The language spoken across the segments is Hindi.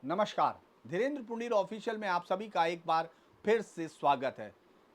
नमस्कार। धीरेन्द्र पुंडीर ऑफिशियल में आप सभी का एक बार फिर से स्वागत है।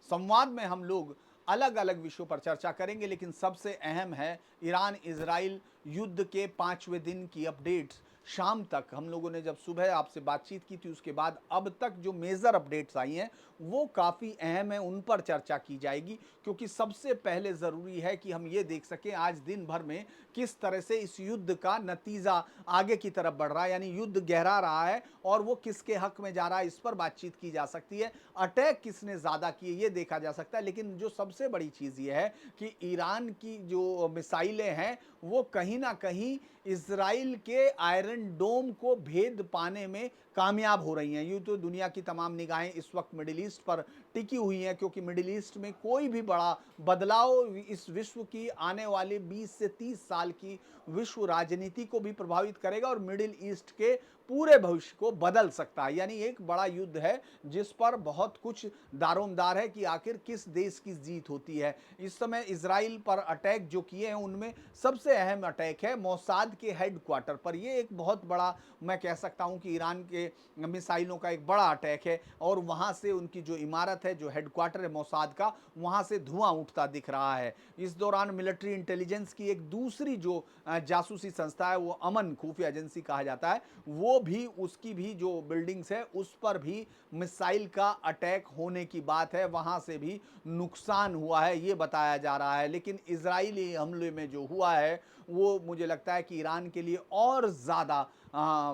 संवाद में हम लोग अलग अलग विषयों पर चर्चा करेंगे, लेकिन सबसे अहम है ईरान इजराइल युद्ध के 5वें दिन की अपडेट्स। शाम तक हम लोगों ने जब सुबह आपसे बातचीत की थी, उसके बाद अब तक जो मेजर अपडेट्स आई हैं वो काफ़ी अहम है, उन पर चर्चा की जाएगी। क्योंकि सबसे पहले ज़रूरी है कि हम ये देख सकें आज दिन भर में किस तरह से इस युद्ध का नतीजा आगे की तरफ बढ़ रहा है, यानी युद्ध गहरा रहा है और वो किसके हक में जा रहा है, इस पर बातचीत की जा सकती है। अटैक किसने ज्यादा किए ये देखा जा सकता है, लेकिन जो सबसे बड़ी चीज ये है कि ईरान की जो मिसाइलें हैं वो कहीं ना कहीं इसराइल के आयरन डोम को भेद पाने में कामयाब हो रही हैं। यूं तो दुनिया की तमाम निगाहें इस वक्त मिडिल ईस्ट पर टिकी हुई हैं, क्योंकि मिडिल ईस्ट में कोई भी बड़ा बदलाव इस विश्व की आने वाले 20 से 30 साल की विश्व राजनीति को भी प्रभावित करेगा और मिडिल ईस्ट के पूरे भविष्य को बदल सकता है। यानी एक बड़ा युद्ध है जिस पर बहुत कुछ दारोमदार है कि आखिर किस देश की जीत होती है। इस समय इसराइल पर अटैक जो किए हैं उनमें सबसे अहम अटैक है मोसाद के हेडक्वार्टर पर। यह एक बहुत बड़ा, मैं कह सकता हूं कि ईरान के मिसाइलों का एक बड़ा अटैक है और वहां से उनकी जो इमारत है, जो हेडक्वार्टर है मोसाद का, वहां से धुआं उठता दिख रहा है। इस दौरान मिलिट्री इंटेलिजेंस की एक दूसरी जो जासूसी संस्था है, वो अमन खुफिया एजेंसी कहा जाता है, वो भी, उसकी भी जो बिल्डिंग्स है उस पर भी मिसाइल का अटैक होने की बात है, वहां से भी नुकसान हुआ है ये बताया जा रहा है। लेकिन इजरायली हमले में जो हुआ है वो मुझे लगता है कि ईरान के लिए और ज्यादा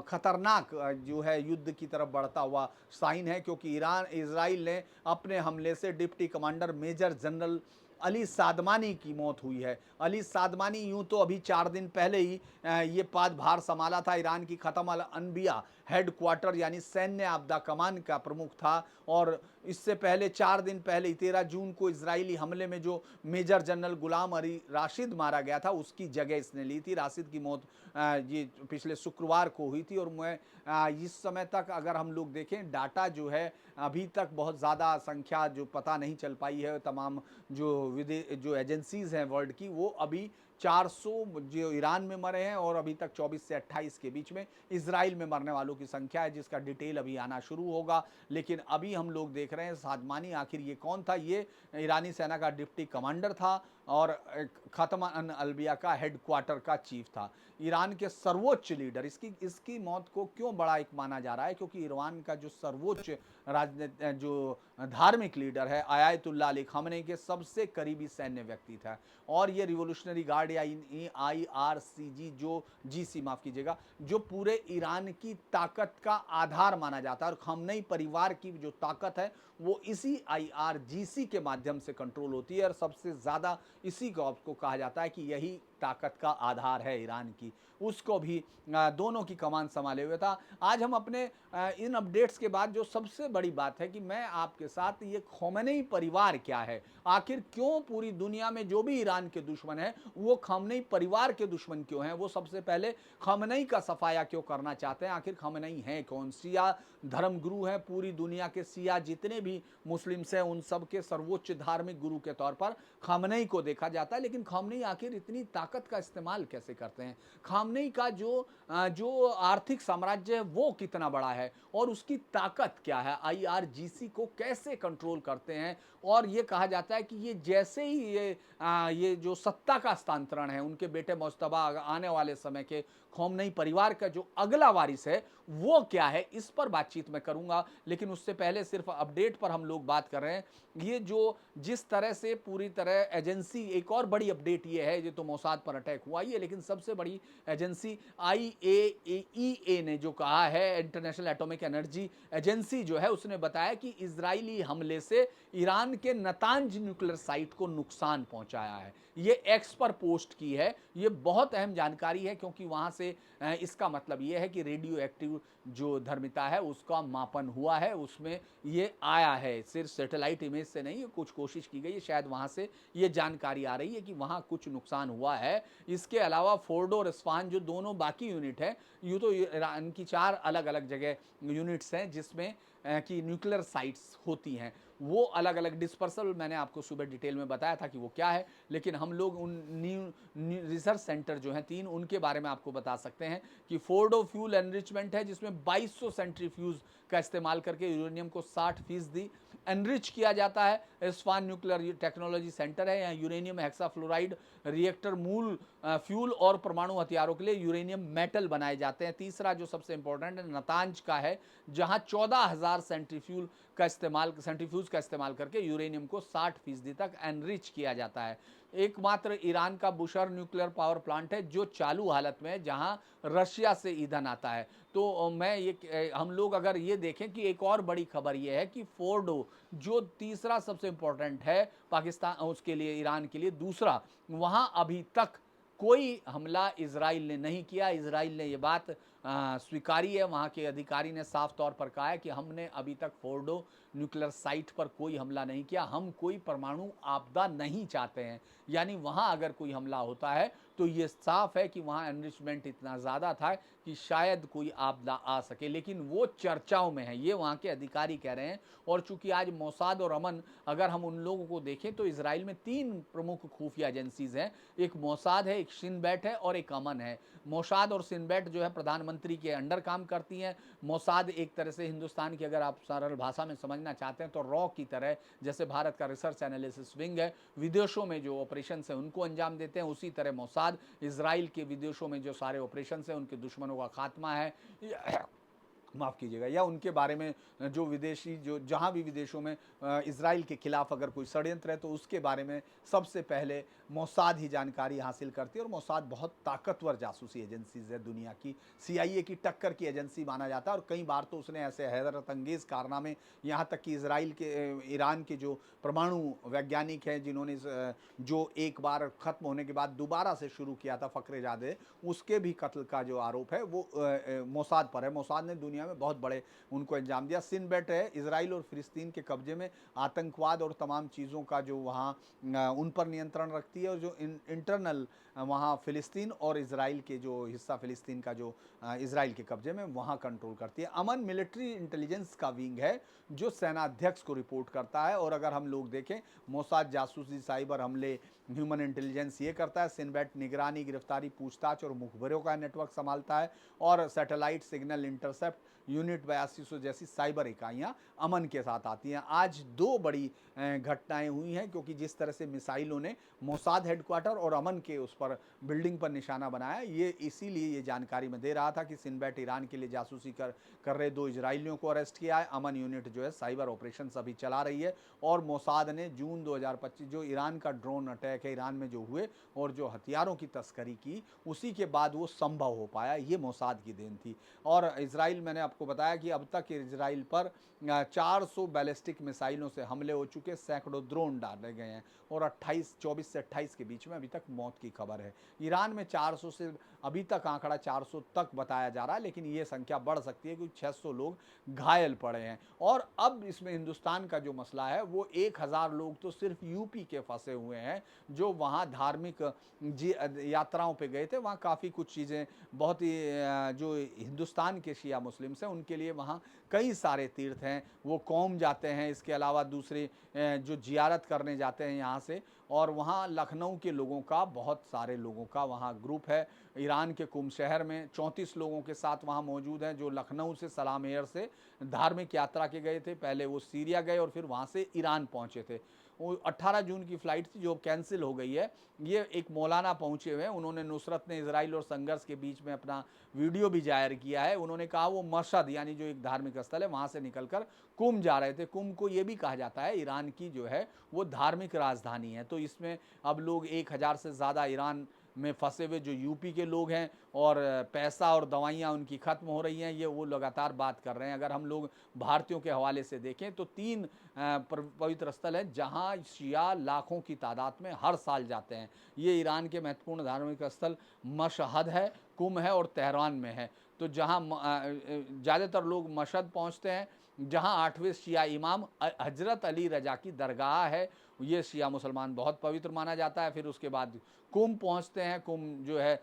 खतरनाक जो है युद्ध की तरफ बढ़ता हुआ साइन है, क्योंकि ईरान इसराइल ने अपने हमले से deputy commander major general Ali Sadmani की मौत हुई है। अली सादमानी यूं तो अभी 4 दिन पहले ही ये पदभार संभाला था, ईरान की खत्म अल अनबिया हेडक्वार्टर यानी सैन्य आपदा कमान का प्रमुख था। और इससे पहले 4 दिन पहले 13 जून को इजरायली हमले में जो मेजर जनरल गुलाम अली राशिद मारा गया था उसकी जगह इसने ली थी। राशिद की मौत ये पिछले शुक्रवार को हुई थी। और मैं इस समय तक अगर हम लोग देखें डाटा जो है, अभी तक बहुत ज़्यादा संख्या जो पता नहीं चल पाई है, तमाम जो एजेंसीज हैं वर्ल्ड की, वो अभी 400 जो ईरान में मरे हैं और अभी तक 24 से 28 के बीच में इसराइल में मरने वालों की संख्या है, जिसका डिटेल अभी आना शुरू होगा। लेकिन अभी हम लोग देख रहे हैं सादमानी आखिर ये कौन था। ये ईरानी सेना का डिप्टी कमांडर था और खत्म अन अलबिया का हेडक्वार्टर का चीफ था, ईरान के सर्वोच्च लीडर। इसकी इसकी मौत को क्यों बड़ा एक माना जा रहा है, क्योंकि ईरान का जो सर्वोच्च राजनीति जो धार्मिक लीडर है आयतुल्ला अली खामनेई के सबसे करीबी सैन्य व्यक्ति था। और ये रिवोल्यूशनरी गार्ड या IRCG जो GC माफ कीजिएगा, जो पूरे ईरान की ताकत का आधार माना जाता है, और खामनेई परिवार की जो ताकत है वो इसी IRGC के माध्यम से कंट्रोल होती है। और सबसे ज्यादा इसी को कहा जाता है कि यही ताकत का आधार है ईरान की। उसको भी दोनों की कमान संभाले हुए था। आज हम अपने इन अपडेट्स के बाद जो सबसे बड़ी बात है कि मैं आपके साथ ये खामेनेई परिवार क्या है, आखिर क्यों पूरी दुनिया में जो भी ईरान के दुश्मन है वो खामेनेई परिवार के दुश्मन क्यों हैं, वो सबसे पहले खामेनेई का सफाया क्यों करना चाहते हैं। आखिर खामेनेई हैं कौन? शिया धर्मगुरु हैं, पूरी दुनिया के शिया जितने भी मुस्लिम्स हैं उन सब के सर्वोच्च धार्मिक गुरु के तौर पर खामेनेई को देखा जाता है। लेकिन खामेनेई आखिर इतनी ताकत का इस्तेमाल कैसे करते हैं? खामेनेई का जो आर्थिक साम्राज्य है वो कितना बड़ा है और उसकी ताकत क्या है? IRGC को कैसे कंट्रोल करते हैं? और ये कहा जाता है कि ये जैसे ही ये जो सत्ता का हस्तांतरण है उनके बेटे मुज्तबा आने वाले समय के खामेनेई परिवार का जो अगला वारिस है वो क्या है, इस पर बातचीत मैं करूंगा। लेकिन उससे पहले सिर्फ अपडेट पर हम लोग बात कर रहे हैं। ये जो जिस तरह से पूरी तरह एजेंसी, एक और बड़ी अपडेट ये है, ये तो मोसाद पर अटैक हुआ ही है, लेकिन सबसे बड़ी एजेंसी IAEA ने जो कहा है, इंटरनेशनल एटॉमिक एनर्जी एजेंसी जो है, उसने बताया कि इजरायली हमले से ईरान के नतांज न्यूक्लियर साइट को नुकसान पहुंचाया है। ये एक्स पर पोस्ट की है। ये बहुत अहम जानकारी है, क्योंकि वहां से इसका मतलब ये है कि रेडियो एक्टिव जो धर्मिता है उसका मापन हुआ है, उसमें ये आया है। सिर्फ सैटेलाइट इमेज से नहीं, कुछ कोशिश की गई है, शायद वहां से ये जानकारी आ रही है कि वहां कुछ नुकसान हुआ है। इसके अलावा फोर्डो और इस्फहान जो दोनों बाकी यूनिट है, यूं तो ईरान की 4 अलग अलग जगह यूनिट्स हैं जिसमें की न्यूक्लियर साइट्स होती हैं, वो अलग अलग डिस्पर्सल मैंने आपको सुबह डिटेल में बताया था कि वो क्या है, लेकिन हम लोग उन न्यू रिसर्च सेंटर जो हैं 3 उनके बारे में आपको बता सकते हैं कि फोर्डो फ्यूल एनरिचमेंट है जिसमें 2200 सेंट्रीफ्यूज का इस्तेमाल करके यूरेनियम को 60% एनरिच किया जाता है। इस्फान न्यूक्लियर टेक्नोलॉजी सेंटर है, यहाँ यूरेनियम हेक्साफ्लोराइड रिएक्टर मूल फ्यूल और परमाणु हथियारों के लिए यूरेनियम मेटल बनाए जाते हैं। तीसरा जो सबसे इंपॉर्टेंट है नतांज का है, जहां 14,000 सेंट्रीफ्यूज का इस्तेमाल करके यूरेनियम को 60% तक एनरिच किया जाता है। एकमात्र ईरान का बुशर न्यूक्लियर पावर प्लांट है जो चालू हालत में है, जहां रशिया से ईंधन आता है। तो मैं ये हम लोग अगर ये देखें कि एक और बड़ी खबर ये है कि फोर्डो जो तीसरा सबसे इंपॉर्टेंट है पाकिस्तान उसके लिए, ईरान के लिए दूसरा, वहां अभी तक कोई हमला इजराइल ने नहीं किया। इजराइल ने ये बात स्वीकारी है, वहां के अधिकारी ने साफ तौर पर कहा है कि हमने अभी तक फोर्डो न्यूक्लियर साइट पर कोई हमला नहीं किया, हम कोई परमाणु आपदा नहीं चाहते हैं। यानी वहां अगर कोई हमला होता है तो ये साफ है कि वहां एनरिचमेंट इतना ज़्यादा था कि शायद कोई आपदा आ सके, लेकिन वो चर्चाओं में है, ये वहां के अधिकारी कह रहे हैं। और चूंकि आज मोसाद और अमन, अगर हम उन लोगों को देखें तो इसराइल में 3 प्रमुख खुफिया एजेंसीज हैं, एक मोसाद है, एक शिन बेट है और एक अमन है। मोसाद और शिन बेट जो है प्रधानमंत्री के अंडर काम करती हैं। मोसाद एक तरह से हिंदुस्तान की, अगर आप सरल भाषा में समझना चाहते हैं तो रॉ की तरह, जैसे भारत का रिसर्च एनालिसिस विंग है, विदेशों में जो ऑपरेशन है उनको अंजाम देते हैं, उसी तरह मोसाद इसराइल के विदेशों में जो सारे ऑपरेशन है उनके दुश्मनों का खात्मा है, माफ़ कीजिएगा, या उनके बारे में जो विदेशी, जो जहाँ भी विदेशों में इसराइल के खिलाफ अगर कोई षड्यंत्र है तो उसके बारे में सबसे पहले मोसाद ही जानकारी हासिल करती है। और मोसाद बहुत ताकतवर जासूसी एजेंसीज है, दुनिया की CIA की टक्कर की एजेंसी माना जाता है। और कई बार तो उसने ऐसे हैरत अंगेज़ कारनामे, यहाँ तक कि इसराइल के ईरान के जो परमाणु वैज्ञानिक हैं जिन्होंने जो एक बार ख़त्म होने के बाद दोबारा से शुरू किया था, फ़खरेज़ादे, उसके भी कत्ल का जो आरोप है वो मोसाद पर है। मोसाद ने दुनिया में बहुत बड़े उनको अंजाम दिया। सिन बेट है, इसराइल और फिलिस्तीन के कब्जे में आतंकवाद और तमाम चीज़ों का जो वहाँ उन पर नियंत्रण रखती है, और जो इंटरनल वहाँ फिलिस्तीन और इसराइल के जो हिस्सा फिलिस्तीन का जो इसराइल के कब्जे में वहाँ कंट्रोल करती है। अमन मिलिट्री इंटेलिजेंस का विंग है जो सेनाध्यक्ष को रिपोर्ट करता है। और अगर हम लोग देखें, मोसाद जासूसी, साइबर हमले, ह्यूमन इंटेलिजेंस ये करता है। सिनबेट निगरानी, गिरफ्तारी, पूछताछ और मुखबरों का नेटवर्क संभालता है। और सैटेलाइट सिग्नल इंटरसेप्ट यूनिट 8200 जैसी साइबर इकाइयाँ अमन के साथ आती हैं। आज 2 बड़ी घटनाएं हुई हैं, क्योंकि जिस तरह से मिसाइलों ने मोसाद हेडक्वार्टर और अमन के उस पर बिल्डिंग पर निशाना बनाया, ये इसीलिए ये जानकारी मैं दे रहा था कि सिनबेट ईरान के लिए जासूसी कर रहे 2 इजरायलियों को अरेस्ट किया है। अमन यूनिट जो है साइबर ऑपरेशन अभी चला रही है। और मोसाद ने जून 2025 जो ईरान का ड्रोन अटैक है ईरान में जो हुए और जो हथियारों की तस्करी की, उसी के बाद वो संभव हो पाया, ये मोसाद की देन थी। और इसराइल, मैंने आपको बताया कि अब तक इसराइल पर 400 बैलिस्टिक मिसाइलों से हमले हो चुके, सैकड़ों ड्रोन डाले गए हैं, और 24 से 28 के बीच में अभी तक मौत की खबर है। ईरान में 400 से अभी तक आंकड़ा 400 तक बताया जा रहा है, लेकिन ये संख्या बढ़ सकती है क्योंकि 600 लोग घायल पड़े हैं। और अब इसमें हिंदुस्तान का जो मसला है वो 1000 लोग तो सिर्फ यूपी के फंसे हुए हैं, जो वहाँ धार्मिक यात्राओं पे गए थे। वहाँ काफ़ी कुछ चीज़ें बहुत ही जो हिंदुस्तान के शिया मुस्लिम्स हैं उनके लिए वहाँ कई सारे तीर्थ हैं, वो कौम जाते हैं। इसके अलावा दूसरे जो जियारत करने जाते हैं यहाँ से। और वहाँ लखनऊ के लोगों का, बहुत सारे लोगों का वहाँ ग्रुप है। ईरान के कुम शहर में 34 लोगों के साथ वहाँ मौजूद हैं, जो लखनऊ से सलाम एयर से धार्मिक यात्रा के गए थे। पहले वो सीरिया गए और फिर वहाँ से ईरान पहुँचे थे। वो 18 जून की फ़्लाइट थी जो कैंसिल हो गई है। ये एक मौलाना पहुँचे हुए हैं, उन्होंने नुसरत ने इसराइल और संघर्ष के बीच में अपना वीडियो भी जाहिर किया है। उन्होंने कहा वो मशहद, यानी जो एक धार्मिक स्थल है, वहाँ से निकलकर कुम जा रहे थे। कुम को ये भी कहा जाता है ईरान की जो है वो धार्मिक राजधानी है। तो इसमें अब लोग 1000 से ज़्यादा ईरान में फंसे हुए जो यूपी के लोग हैं, और पैसा और दवाइयाँ उनकी ख़त्म हो रही हैं, ये वो लगातार बात कर रहे हैं। अगर हम लोग भारतीयों के हवाले से देखें तो 3 पवित्र स्थल हैं जहाँ शिया लाखों की तादाद में हर साल जाते हैं। ये ईरान के महत्वपूर्ण धार्मिक स्थल मशहद है, कुम है और तेहरान में है। तो जहाँ ज़्यादातर लोग मशहद पहुँचते हैं, जहाँ 8वें शिया इमाम हजरत अली रजा की दरगाह है, ये शिया मुसलमान बहुत पवित्र माना जाता है। फिर उसके बाद कुम पहुंचते हैं। कुम जो है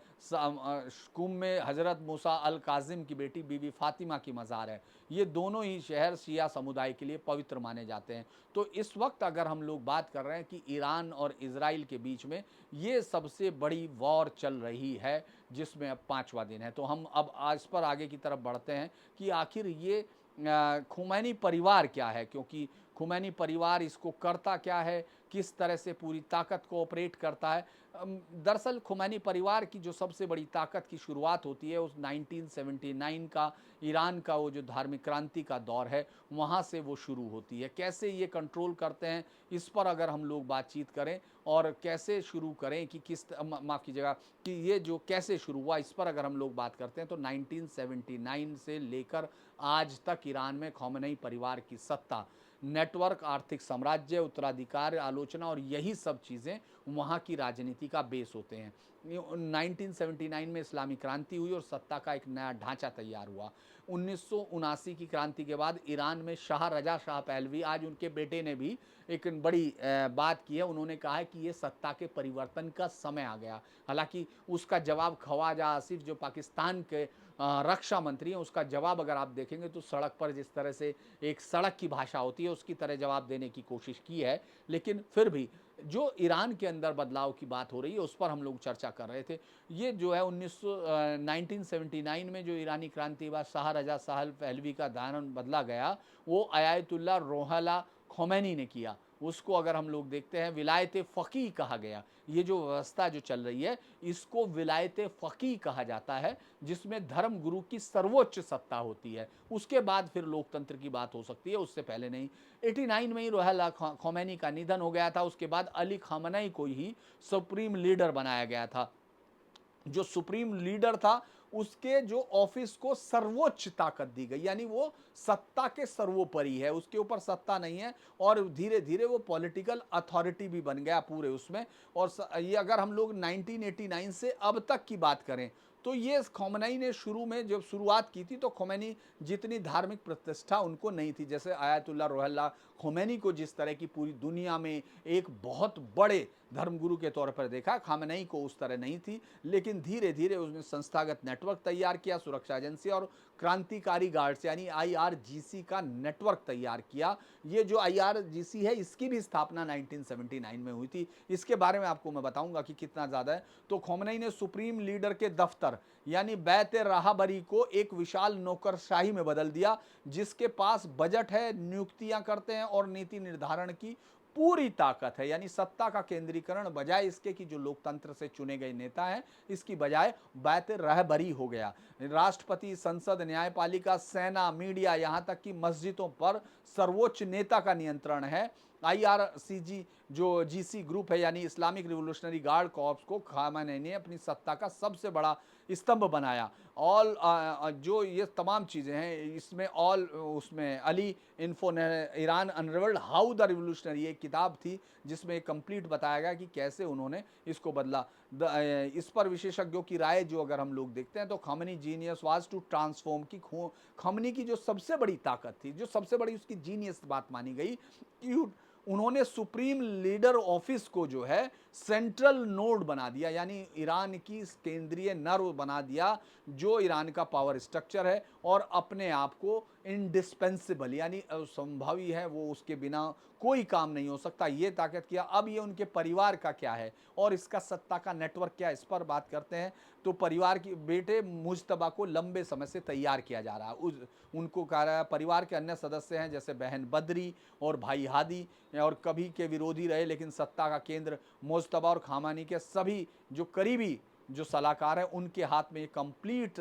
कुम में हज़रत मूसा अल काज़िम की बेटी बीबी फ़ातिमा की मज़ार है। ये दोनों ही शहर शिया समुदाय के लिए पवित्र माने जाते हैं। तो इस वक्त अगर हम लोग बात कर रहे हैं कि ईरान और इज़राइल के बीच में ये सबसे बड़ी वॉर चल रही है, जिसमें अब 5वां दिन है। तो हम अब इस पर आगे की तरफ बढ़ते हैं कि आखिर ये खुमैनी परिवार क्या है, क्योंकि खुमैनी परिवार इसको करता क्या है, किस तरह से पूरी ताकत को ऑपरेट करता है। दरअसल खुमैनी परिवार की जो सबसे बड़ी ताकत की शुरुआत होती है उस 1979 का ईरान का वो जो धार्मिक क्रांति का दौर है, वहाँ से वो शुरू होती है। कैसे ये कंट्रोल करते हैं, इस पर अगर हम लोग बातचीत करें और कैसे शुरू करें कि माफ़ कीजिएगा कि ये जो कैसे शुरू हुआ, इस पर अगर हम लोग बात करते हैं तो 1979 से लेकर आज तक ईरान में खौमेनी परिवार की सत्ता, नेटवर्क, आर्थिक साम्राज्य, उत्तराधिकार, आलोचना और यही सब चीज़ें वहाँ की राजनीति का बेस होते हैं। 1979 में इस्लामी क्रांति हुई और सत्ता का एक नया ढांचा तैयार हुआ। 1979 की क्रांति के बाद ईरान में शाह रजा शाह पहलवी, आज उनके बेटे ने भी एक बड़ी बात की है। उन्होंने कहा है कि ये सत्ता के परिवर्तन का समय आ गया। हालांकि उसका जवाब ख्वाजा आसिफ जो पाकिस्तान के रक्षा मंत्री हैं, उसका जवाब अगर आप देखेंगे तो सड़क पर जिस तरह से एक सड़क की भाषा होती है उसकी तरह जवाब देने की कोशिश की है। लेकिन फिर भी जो ईरान के अंदर बदलाव की बात हो रही है उस पर हम लोग चर्चा कर रहे थे। ये जो है 1979 में जो ईरानी क्रांति के बाद शाह रजा शाह पहलवी का दामन बदला गया, वो आयतुल्लाह रोहल्ला खोमैनी ने किया। उसको अगर हम लोग देखते हैं विलायत फ़क़ीह कहा गया। ये जो व्यवस्था जो चल रही है इसको विलायत फ़क़ीह कहा जाता है, जिसमें धर्म गुरु की सर्वोच्च सत्ता होती है। उसके बाद फिर लोकतंत्र की बात हो सकती है, उससे पहले नहीं। 89 में ही रोहल्ला खोमैनी का निधन हो गया था। उसके बाद अली ख़ामनेई को ही सुप्रीम लीडर बनाया गया था। जो सुप्रीम लीडर था उसके जो ऑफिस को सर्वोच्च ताकत दी गई, यानी वो सत्ता के सर्वोपरि है, उसके ऊपर सत्ता नहीं है और धीरे धीरे वो पॉलिटिकल अथॉरिटी भी बन गया पूरे उसमें। और ये अगर हम लोग 1989 से अब तक की बात करें तो ये खोमेनी ने शुरू में जब शुरुआत की थी तो खोमेनी जितनी धार्मिक प्रतिष्ठा उनको नहीं थी, जैसे आयतुल्लाह रोहल्ला खोमेनी को जिस तरह की पूरी दुनिया में एक बहुत बड़े धर्मगुरु के तौर पर देखा, खामेनी को उस तरह नहीं थी। लेकिन धीरे धीरे उसने संस्थागत नेटवर्क तैयार किया, सुरक्षा एजेंसी और क्रांतिकारी गार्ड्स यानी आईआरजीसी का नेटवर्क तैयार किया। ये जो आईआरजीसी है इसकी भी स्थापना 1979 में हुई थी। इसके बारे में आपको मैं बताऊंगा कि कितना ज़्यादा है। तो खोमेनी ने सुप्रीम लीडर के दफ्तर यानी बैत राहबरी को एक विशाल नौकरशाही में बदल दिया, जिसके पास बजट है, नियुक्तियां करते हैं और नीति निर्धारण की पूरी ताकत है। यानी सत्ता का केंद्रीकरण बजाय इसके कि जो लोकतंत्र से चुने गए नेता हैं, इसकी बजाय बैत रहबरी हो गया। राष्ट्रपति, संसद, न्यायपालिका, सेना, मीडिया, यहां तक कि मस्जिदों पर सर्वोच्च नेता का नियंत्रण है। आईआरसीजी जो जीसी ग्रुप है यानी इस्लामिक रिवोल्यूशनरी गार्ड कॉर्प्स को खामेनी ने अपनी सत्ता का सबसे बड़ा स्तंभ बनाया। ऑल जो ये तमाम चीज़ें हैं इसमें ऑल उसमें Ali info Iran unravelled how the revolutionary एक किताब थी जिसमें कंप्लीट बताया गया कि कैसे उन्होंने इसको बदला। इस पर विशेषज्ञों की राय जो अगर हम लोग देखते हैं तो Khamenei genius was to transform की खामेनी की जो सबसे बड़ी ताकत थी, जो सबसे बड़ी उसकी जीनियस बात मानी गई कि उन्होंने सुप्रीम लीडर ऑफिस को जो है सेंट्रल नोड बना दिया, यानी ईरान की केंद्रीय नर्व बना दिया जो ईरान का पावर स्ट्रक्चर है और अपने आप को इंडिस्पेंसिबल यानी असंभवी है, वो उसके बिना कोई काम नहीं हो सकता, ये ताकत किया। अब ये उनके परिवार का क्या है और इसका सत्ता का नेटवर्क क्या है, इस पर बात करते हैं। तो परिवार की बेटे मुज्तबा को लंबे समय से तैयार किया जा रहा है। उनको कहा रहा है परिवार के अन्य सदस्य हैं जैसे बहन बदरी और भाई हादी और कभी के विरोधी रहे, लेकिन सत्ता का केंद्र मुज्तबा और खामेनी के सभी जो करीबी जो सलाहकार है उनके हाथ में कंप्लीट।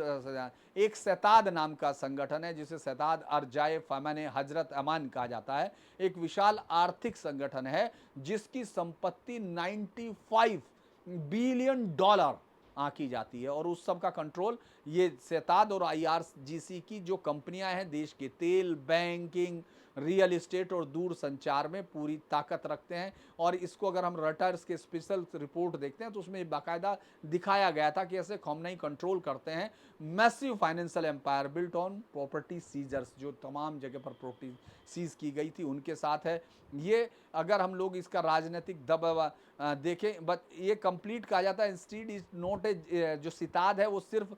एक सैताद नाम का संगठन है जिसे सैताद अरजाए फैमन हजरत अमान कहा जाता है, एक विशाल आर्थिक संगठन है जिसकी संपत्ति 95 बिलियन डॉलर आंकी जाती है और उस सब का कंट्रोल ये सैताद और आईआरजीसी की जो कंपनियां हैं देश के तेल, बैंकिंग, रियल इस्टेट और दूर संचार में पूरी ताकत रखते हैं। और इसको अगर हम रॉयटर्स के स्पेशल रिपोर्ट देखते हैं तो उसमें बाकायदा दिखाया गया था कि ऐसे खamenei कंट्रोल करते हैं massive financial empire built on property seizures, जो तमाम जगह पर प्रॉपर्टी सीज की गई थी उनके साथ है ये। अगर हम लोग इसका राजनीतिक दबाव देखें, बट ये कंप्लीट कहा जाता है इंस्टीड इज नॉट ए, जो सिताद है वो सिर्फ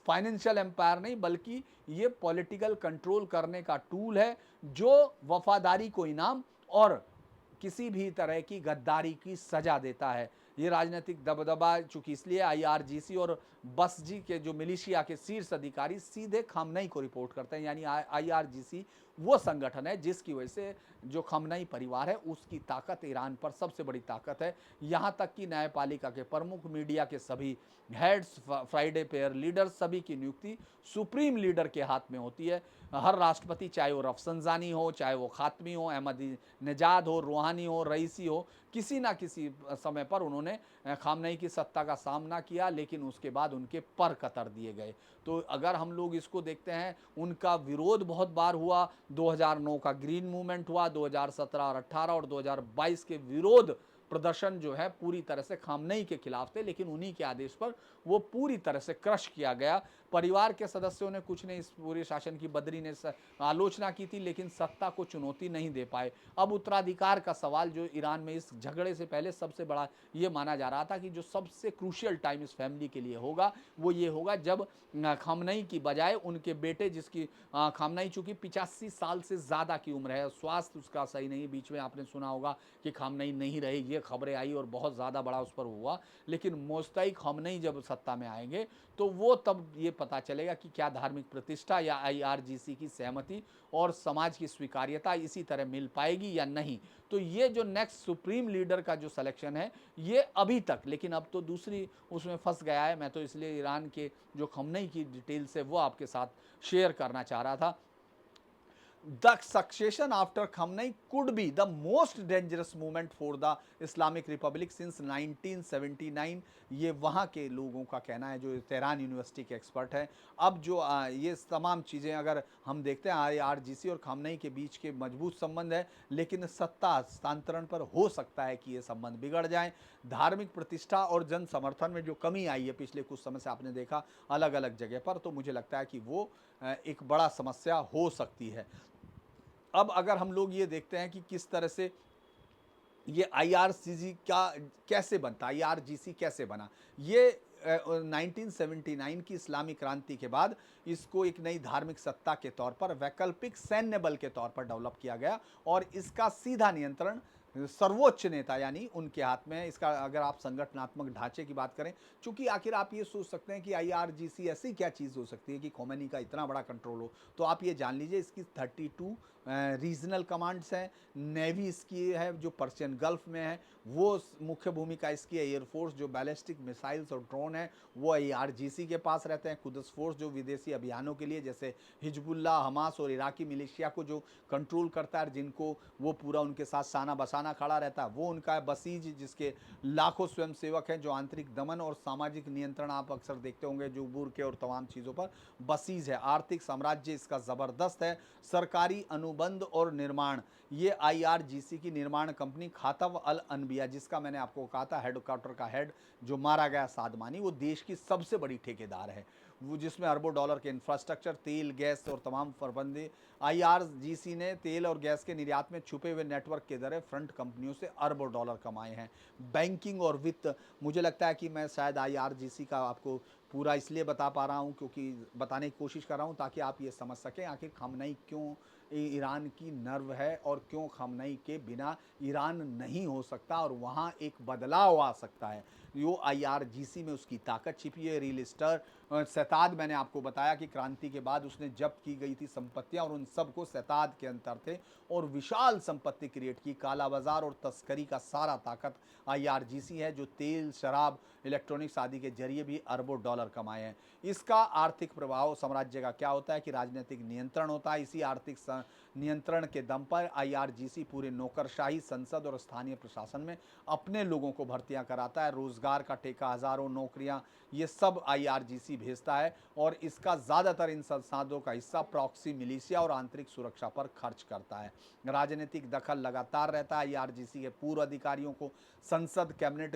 फाइनेंशियल एम्पायर नहीं बल्कि ये पॉलिटिकल कंट्रोल करने का टूल है जो वफादारी को इनाम और किसी भी तरह की गद्दारी की सजा देता है। ये राजनीतिक दबदबा चूंकि इसलिए आईआरजीसी और बस जी के जो मिलिशिया के शीर्ष अधिकारी सीधे खamenei को रिपोर्ट करते हैं, यानी आईआरजीसी वो संगठन है जिसकी वजह से जो खamenei परिवार है उसकी ताकत ईरान पर सबसे बड़ी ताकत है। यहाँ तक कि न्यायपालिका के प्रमुख, मीडिया के सभी हेड्स, फ्राइडे पेयर लीडर्स, सभी की नियुक्ति सुप्रीम लीडर के हाथ में होती है। हर राष्ट्रपति, चाहे वो रफसंजानी हो, चाहे वो खातमी हो, अहमदीनेजाद हो, रूहानी हो, रईसी हो, किसी ना किसी समय पर उन्होंने खamenei की सत्ता का सामना किया, लेकिन उसके बाद उनके पर कतर दिए गए। तो अगर हम लोग इसको देखते हैं, उनका विरोध बहुत बार हुआ। 2009 का ग्रीन मूवमेंट हुआ, 2017 और 18 और 2022 के विरोध प्रदर्शन जो है पूरी तरह से खamenei के खिलाफ थे, लेकिन उन्हीं के आदेश पर वो पूरी तरह से क्रश किया गया। परिवार के सदस्यों ने कुछ नहीं, इस पूरे शासन की बदरी ने आलोचना की थी, लेकिन सत्ता को चुनौती नहीं दे पाए। अब उत्तराधिकार का सवाल जो ईरान में इस झगड़े से पहले सबसे बड़ा ये माना जा रहा था कि जो सबसे क्रूशियल टाइम इस फैमिली के लिए होगा वो ये होगा जब खamenei की बजाय उनके बेटे, जिसकी खamenei चूंकि 85 साल से ज़्यादा की उम्र है, स्वास्थ्य उसका सही नहीं, बीच में आपने सुना होगा कि खamenei नहीं रहे, ये खबरें आई और बहुत ज़्यादा बड़ा उस पर हुआ। लेकिन मोस्तई खamenei जब सत्ता में आएंगे तो वो तब ये पता चलेगा कि क्या धार्मिक प्रतिष्ठा या आईआरजीसी की सहमति और समाज की स्वीकार्यता इसी तरह मिल पाएगी या नहीं। तो ये जो नेक्स्ट सुप्रीम लीडर का जो सिलेक्शन है ये अभी तक, लेकिन अब तो दूसरी उसमें फंस गया है। मैं तो इसलिए ईरान के जो खamenei की डिटेल्स है वो आपके साथ शेयर करना चाह रहा था। The succession after Khamenei could be the most dangerous movement for the Islamic Republic since 1979। ये वहाँ के लोगों का कहना है जो तेहरान यूनिवर्सिटी के एक्सपर्ट हैं। अब जो ये तमाम चीज़ें अगर हम देखते हैं, आईआरजीसी और खamenei के बीच के मजबूत संबंध है, लेकिन सत्ता हस्तांतरण पर हो सकता है कि ये संबंध बिगड़ जाएं। धार्मिक प्रतिष्ठा और जन समर्थन में जो कमी आई है पिछले कुछ समय से आपने देखा अलग अलग जगह पर, तो मुझे लगता है कि वो एक बड़ा समस्या हो सकती है। अब अगर हम लोग ये देखते हैं कि किस तरह से ये आईआरसीजी का कैसे बनता, आईआरजीसी कैसे बना, ये 1979 की इस्लामी क्रांति के बाद इसको एक नई धार्मिक सत्ता के तौर पर, वैकल्पिक सैन्य बल के तौर पर डेवलप किया गया और इसका सीधा नियंत्रण सर्वोच्च नेता यानी उनके हाथ में है। इसका अगर आप संगठनात्मक ढांचे की बात करें, चूंकि आखिर आप ये सोच सकते हैं कि आईआरजीसी ऐसी क्या चीज़ हो सकती है कि खamenei का इतना बड़ा कंट्रोल हो, तो आप ये जान लीजिए इसकी 32 रीजनल कमांड्स हैं। नेवी इसकी है जो पर्शियन गल्फ में है, वो मुख्य भूमिका इसकी है। एयरफोर्स जो बैलिस्टिक मिसाइल्स और ड्रोन है वो आईआरजीसी के पास रहते हैं। कुदस फोर्स जो विदेशी अभियानों के लिए जैसे हिजबुल्लाह, हमास और इराकी मिलिशिया को जो कंट्रोल करता है, जिनको वो पूरा उनके साथ साना बसाना खड़ा रहता है, वो उनका है। बसीज जिसके लाखों स्वयंसेवक हैं जो आंतरिक दमन और सामाजिक नियंत्रण आप अक्सर देखते होंगे जो बुर के और तमाम चीज़ों पर बसीज है। आर्थिक साम्राज्य इसका ज़बरदस्त है। सरकारी अनुबंध और निर्माण, ये आईआरजीसी की निर्माण कंपनी खातव अल अनबिया, जिसका मैंने आपको कहा था हेडक्वार्टर का हेड जो मारा गया सादमानी, वो देश की सबसे बड़ी ठेकेदार है, वो जिसमें अरबों डॉलर के इंफ्रास्ट्रक्चर, तेल, गैस और तमाम प्रबंध। आईआरजीसी ने तेल और गैस के निर्यात में छुपे हुए नेटवर्क के जरिए फ्रंट कंपनियों से अरबों डॉलर कमाए हैं। बैंकिंग और वित्त, मुझे लगता है कि मैं शायद आईआरजीसी का आपको पूरा इसलिए बता पा रहा हूँ क्योंकि बताने की कोशिश कर रहा हूँ ताकि आप ये समझ सकें आखिर खamenei क्यों ईरान की नर्व है और क्यों खamenei के बिना ईरान नहीं हो सकता और वहाँ एक बदलाव आ सकता है। यो आईआरजीसी में उसकी ताकत छिपी है। रियल एस्टेट सैताद, मैंने आपको बताया कि क्रांति के बाद उसने जब्त की गई थी संपत्तियां और उन सबको सैताद के अंतर थे और विशाल संपत्ति क्रिएट की। काला बाजार और तस्करी का सारा ताकत आईआरजीसी है जो तेल, शराब, इलेक्ट्रॉनिक्स आदि के जरिए भी अरबों डॉलर कमाए हैं। इसका आर्थिक प्रभाव साम्राज्य का क्या होता है कि राजनीतिक नियंत्रण होता है। इसी आर्थिक नियंत्रण के दम पर आईआरजीसी पूरे नौकरशाही, संसद और स्थानीय प्रशासन में अपने लोगों को भर्तियां कराता है। रोजगार का ठेका, हजारों नौकरियां, ये सब आईआरजीसी भेजता है और इसका ज़्यादातर इन संसाधनों का हिस्सा प्रॉक्सी मिलिशिया और आंतरिक सुरक्षा पर खर्च करता है। राजनीतिक दखल लगातार रहता है। आईआरजीसी के पूर्व अधिकारियों को संसद, कैबिनेट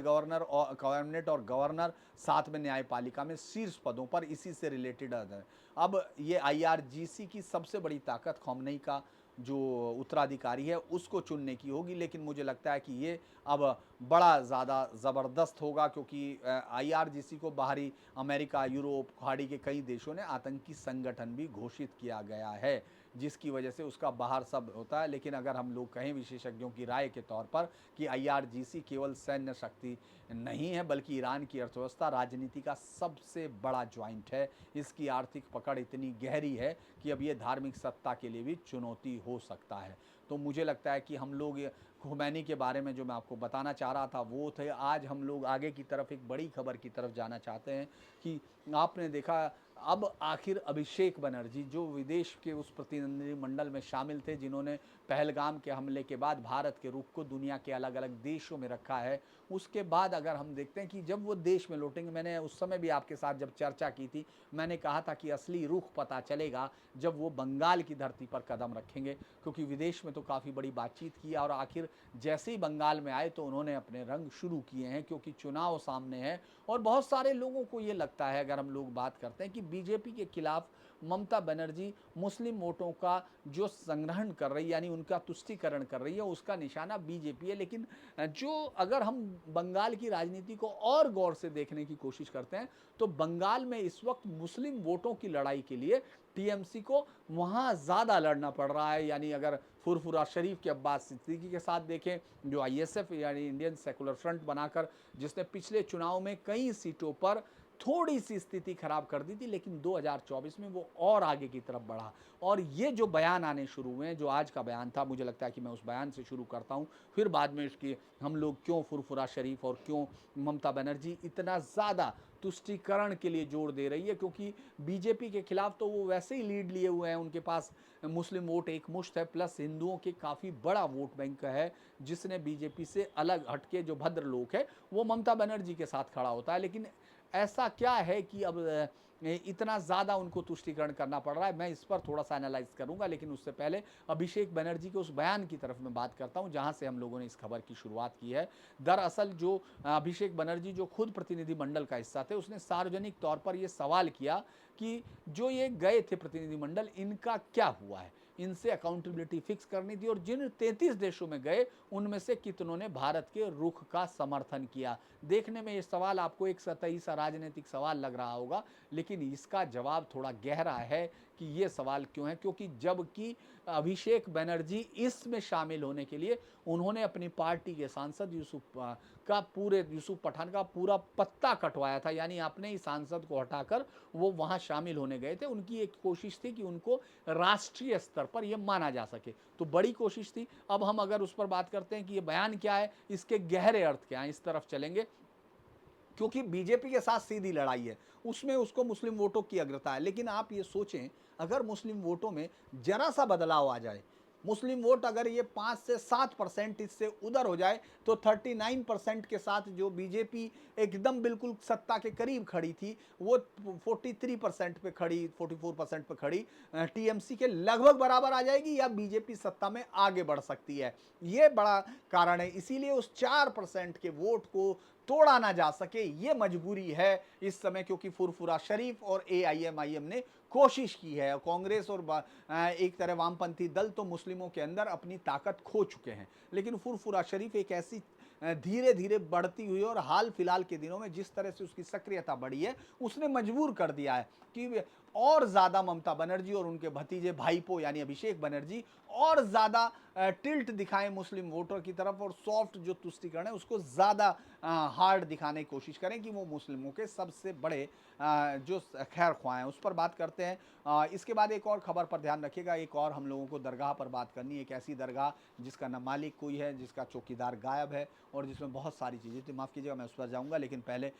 और गवर्नर, साथ में न्यायपालिका में शीर्ष पदों पर इसी से रिलेटेड है। अब ये आईआरजीसी की सबसे बड़ी ताकत खamenei का जो उत्तराधिकारी है उसको चुनने की होगी, लेकिन मुझे लगता है कि ये अब बड़ा ज़्यादा ज़बरदस्त होगा, क्योंकि आईआरजीसी को बाहरी अमेरिका, यूरोप, खाड़ी के कई देशों ने आतंकी संगठन भी घोषित किया गया है, जिसकी वजह से उसका बाहर सब होता है। लेकिन अगर हम लोग कहें विशेषज्ञों की राय के तौर पर कि आईआरजीसी केवल सैन्य शक्ति नहीं है, बल्कि ईरान की अर्थव्यवस्था, राजनीति का सबसे बड़ा ज्वाइंट है। इसकी आर्थिक पकड़ इतनी गहरी है कि अब ये धार्मिक सत्ता के लिए भी चुनौती हो सकता है। तो मुझे लगता है कि हम लोग खमेनी के बारे में जो मैं आपको बताना चाह रहा था वो थे। आज हम लोग आगे की तरफ एक बड़ी खबर की तरफ जाना चाहते हैं कि आपने देखा अब आखिर अभिषेक बनर्जी जो विदेश के उस प्रतिनिधिमंडल में शामिल थे, जिन्होंने पहलगाम के हमले के बाद भारत के रुख को दुनिया के अलग अलग देशों में रखा है, उसके बाद अगर हम देखते हैं कि जब वो देश में लौटेंगे, मैंने उस समय भी आपके साथ जब चर्चा की थी, मैंने कहा था कि असली रुख पता चलेगा जब वो बंगाल की धरती पर कदम रखेंगे, क्योंकि विदेश में तो काफ़ी बड़ी बातचीत की और आखिर जैसे ही बंगाल में आए तो उन्होंने अपने रंग शुरू किए हैं, क्योंकि चुनाव सामने है। और बहुत सारे लोगों को ये लगता है, अगर हम लोग बात करते हैं कि बीजेपी के खिलाफ ममता बनर्जी मुस्लिम वोटों का जो संग्रहण कर रही है, यानी उनका तुष्टीकरण कर रही है, उसका निशाना बीजेपी है। लेकिन जो अगर हम बंगाल की राजनीति को और गौर से देखने की कोशिश करते हैं तो बंगाल में इस वक्त मुस्लिम वोटों की लड़ाई के लिए टीएमसी को वहां ज्यादा लड़ना पड़ रहा है। यानी अगर फुरफुरा शरीफ के अब्बास सिद्दीकी के साथ देखें, जो आईएसएफ यानी इंडियन सेकुलर फ्रंट बनाकर जिसने पिछले चुनाव में कई सीटों पर थोड़ी सी स्थिति खराब कर दी थी, लेकिन 2024 में वो और आगे की तरफ बढ़ा। और ये जो बयान आने शुरू हुए हैं, जो आज का बयान था, मुझे लगता है कि मैं उस बयान से शुरू करता हूं, फिर बाद में इसकी हम लोग क्यों फुरफुरा शरीफ और क्यों ममता बनर्जी इतना ज़्यादा तुष्टीकरण के लिए जोर दे रही है। क्योंकि बीजेपी के खिलाफ तो वो वैसे ही लीड लिए हुए हैं, उनके पास मुस्लिम वोट एक मुश्त है, प्लस हिंदुओं के काफ़ी बड़ा वोट बैंक है, जिसने बीजेपी से अलग हटके जो भद्र लोग है वो ममता बनर्जी के साथ खड़ा होता है। लेकिन ऐसा क्या है कि अब इतना ज़्यादा उनको तुष्टीकरण करना पड़ रहा है, मैं इस पर थोड़ा सा एनालाइज करूंगा। लेकिन उससे पहले अभिषेक बनर्जी के उस बयान की तरफ मैं बात करता हूं जहां से हम लोगों ने इस खबर की शुरुआत की है। दरअसल जो अभिषेक बनर्जी जो खुद प्रतिनिधिमंडल का हिस्सा थे, उसने सार्वजनिक तौर पर यह सवाल किया कि जो ये गए थे प्रतिनिधिमंडल, इनका क्या हुआ है, इनसे अकाउंटेबिलिटी फिक्स करनी थी, और जिन 33 देशों में गए उनमें से कितनों ने भारत के रुख का समर्थन किया। देखने में ये सवाल आपको एक सतही सा राजनीतिक सवाल लग रहा होगा, लेकिन इसका जवाब थोड़ा गहरा है कि ये सवाल क्यों है। क्योंकि जबकि अभिषेक बनर्जी इसमें शामिल होने के लिए उन्होंने अपनी पार्टी के सांसद यूसुफ पठान का पूरा पत्ता कटवाया था, यानी अपने ही सांसद को हटाकर वो वहां शामिल होने गए थे। उनकी एक कोशिश थी कि उनको राष्ट्रीय स्तर पर यह माना जा सके, तो बड़ी कोशिश थी। अब हम अगर उस पर बात करते हैं कि ये बयान क्या है, इसके गहरे अर्थ क्या है, इस तरफ चलेंगे। क्योंकि बीजेपी के साथ सीधी लड़ाई है, उसमें उसको मुस्लिम वोटों की अग्रता है। लेकिन आप ये सोचें, अगर मुस्लिम वोटों में जरा सा बदलाव आ जाए, मुस्लिम वोट अगर ये 5 से 7% इससे उधर हो जाए, तो 39% के साथ जो बीजेपी एकदम बिल्कुल सत्ता के करीब खड़ी थी, वो 43% पे खड़ी, 44% पे खड़ी टीएमसी के लगभग बराबर आ जाएगी, या बीजेपी सत्ता में आगे बढ़ सकती है। ये बड़ा कारण है। इसीलिए उस 4% के वोट को तोड़ा ना जा सके, ये मजबूरी है इस समय, क्योंकि फुरफुरा शरीफ और एआईएमआईएम ने कोशिश की है। कांग्रेस और एक तरह वामपंथी दल तो मुस्लिमों के अंदर अपनी ताकत खो चुके हैं, लेकिन फुरफुरा शरीफ एक ऐसी धीरे धीरे बढ़ती हुई, और हाल फिलहाल के दिनों में जिस तरह से उसकी सक्रियता बढ़ी है, उसने मजबूर कर दिया है कि और ज्यादा ममता बनर्जी और उनके भतीजे भाईपो यानी अभिषेक बनर्जी और ज्यादा टिल्ट दिखाएं मुस्लिम वोटर की तरफ, और सॉफ्ट जो तुष्टीकरण है उसको ज्यादा हार्ड दिखाने की कोशिश करें कि वो मुस्लिमों के सबसे बड़े जो खैर ख्वाह हैं। उस पर बात करते हैं। इसके बाद एक और खबर पर ध्यान रखिएगा, एक और हम लोगों को दरगाह पर बात करनी है। एक ऐसी दरगाह जिसका न मालिक कोई है, जिसका चौकीदार गायब है, और जिसमें बहुत सारी चीज़ें थी। माफ़ कीजिएगा, मैं उस पर जाऊँगा, लेकिन पहले